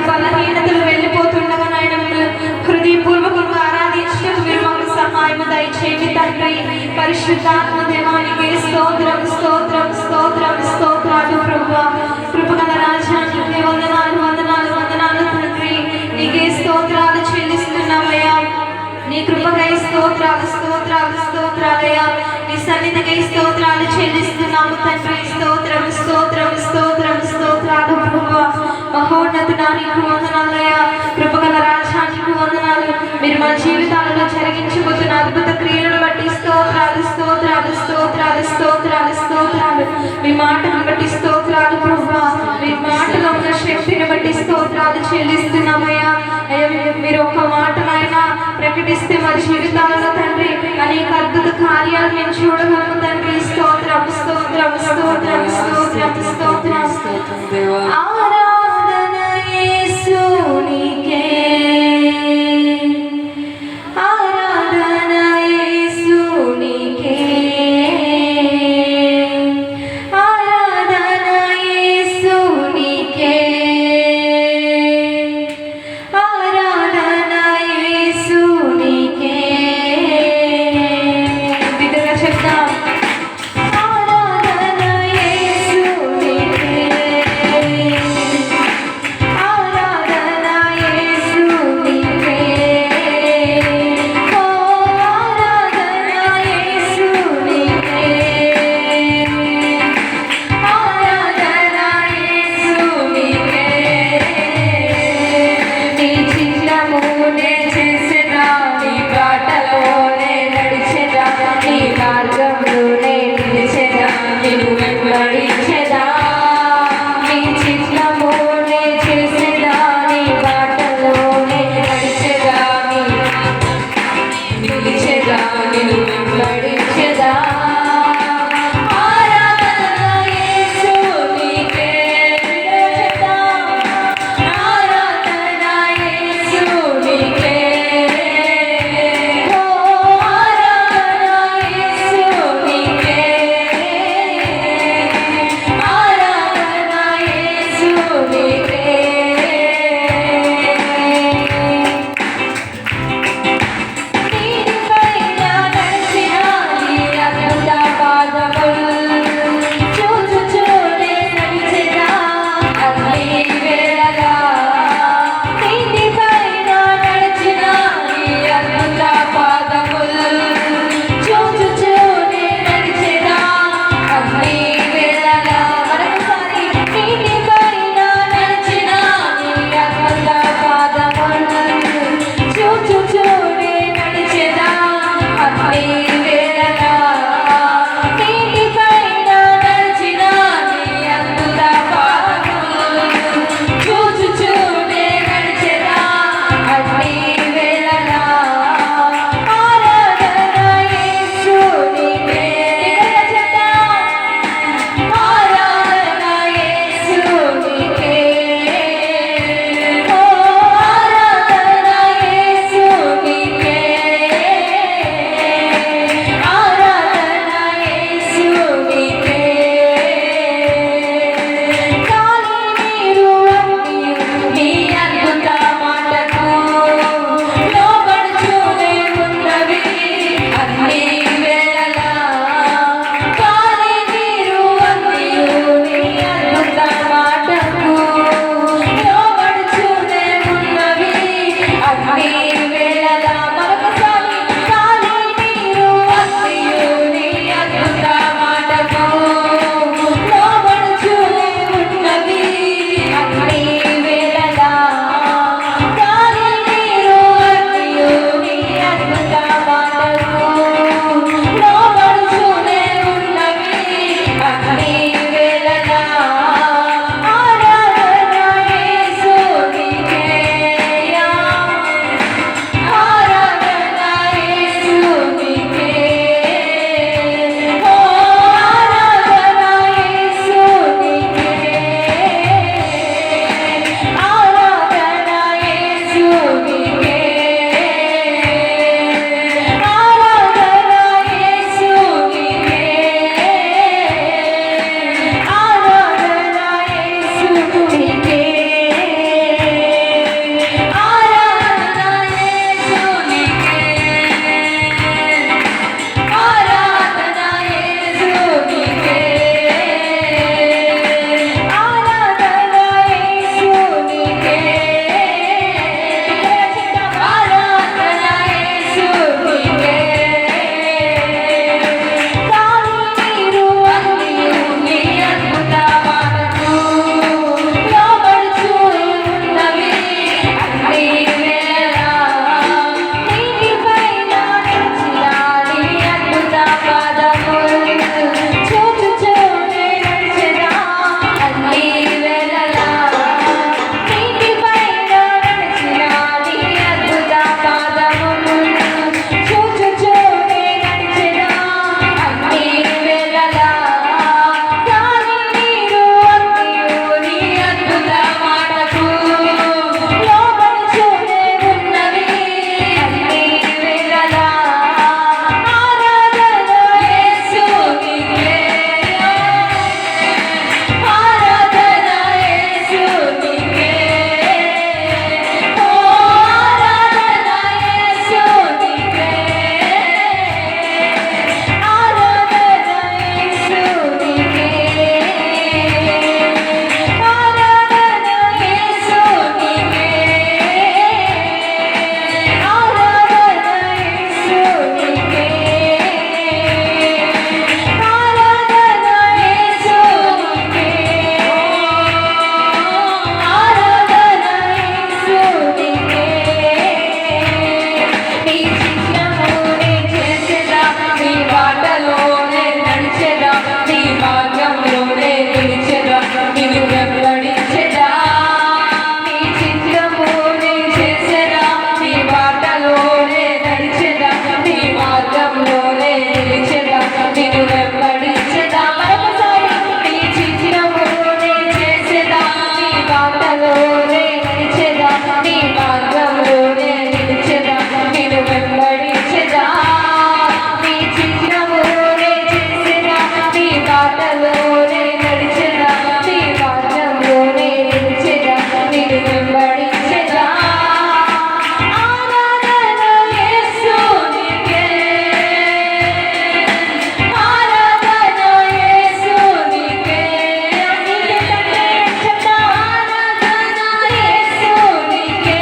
బలహీనతలు వెళ్ళిపోతుండగా నాయన హృదయపూర్వకంగా ఆరాధించడానికి మీరు మాకు సహాయం దయచేయండి తండ్రి. పరిశుద్ధాత్మ దేవానికి స్తోత్రం స్తోత్రం స్తోత్రం స్తోత్రాలు ప్రభువా. కృపగల రాజానికి వందనాలు వందనాలు వందనాలు తండ్రి. నీకే స్తోత్రాలు చెల్లిస్తున్నామయ్యా. నీ కృపకై స్తోత్రాలు స్తోత్రాలు స్తోత్రాలయ్యా. నీ సన్నిధికై స్తోత్రాలు చెల్లిస్తున్నాము తండ్రి. స్తోత్రం స్తోత్రం స్తోత్రం స్తోత్రాలు ప్రభువా. మహోన్నతుడానికి వందనాలయ్యా. కృపగల రాజానికి వందనాలు. మీరు మా జీవితాలలో జరిగించబోతున్న అద్భుత క్రియలను బట్టి స్తోత్రాలు స్తోత్రాలు స్తోత్రాలు స్తోత్రాలు స్తోత్రాలు. మీ మాటను బట్టి స్తోత్రాలు ప్రభువా. మీ మాటలో ఉన్న శక్తిని బట్టి స్తోత్రాలు చెల్లిస్తున్నామయ్యా. మీరు ఒక మాటనైనా ప్రకటిస్తే మా జీవితాలలో తండ్రి అనేక అద్భుత కార్యాలు మేము చూడగలము తండ్రి. స్తోత్రం స్తోత్రం స్తోత్రం స్తోత్రం స్తోత్రం స్తోత్రం. ఆరాధన యేసునికే, ఆరాధన యేసునికే, ఆరాధన యేసునికే, ఆరాధన యేసునికే. విధంగా చెప్తాం. ఆరాధన యేసునికే, బాటలోనే నడిచెదా నీ మార్గంలోనే నిలిచెదా నిన్ను వెంబడించెదా నీ చిత్తమునే చేసెదా నీ బాటలోనే నడిచెదా నీ మార్గంలోనే నిలిచెదా నిన్ను వెంబడించెదా ఆరాధన యేసునికే ఆరాధన యేసునికే నీకే తండ్రి చెప్తా ఆరాధన యేసునికే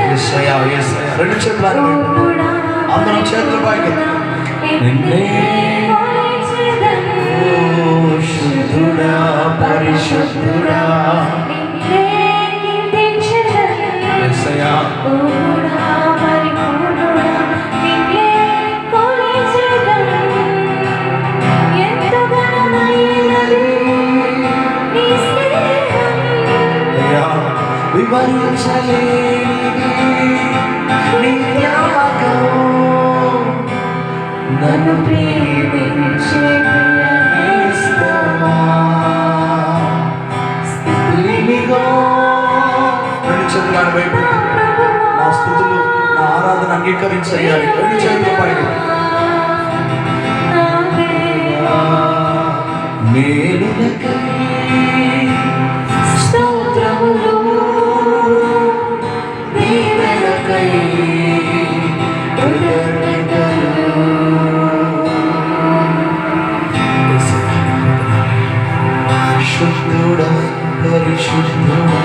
యేసయ్యా యేసయ్యా రెండు చేతులు అందరం చేతులు పైకి నిన్నే శుద్ధుడా పరిశుద్ధుడా యేసయ్యా వివరించలేనిది నీ త్యాగం నన్ను ప్రేమించే ప్రియనేస్తమా స్థుతులినిగో రెండు చేతులను వైపు నా స్థుతులు నా ఆరాధన అంగీకరించయ్యాలి రెండు చేతుల పైన మేలులకై స్తోత్రములు దీవెనకై కృతజ్ఞతలు శుద్ధుడా పరిశుద్ధుడా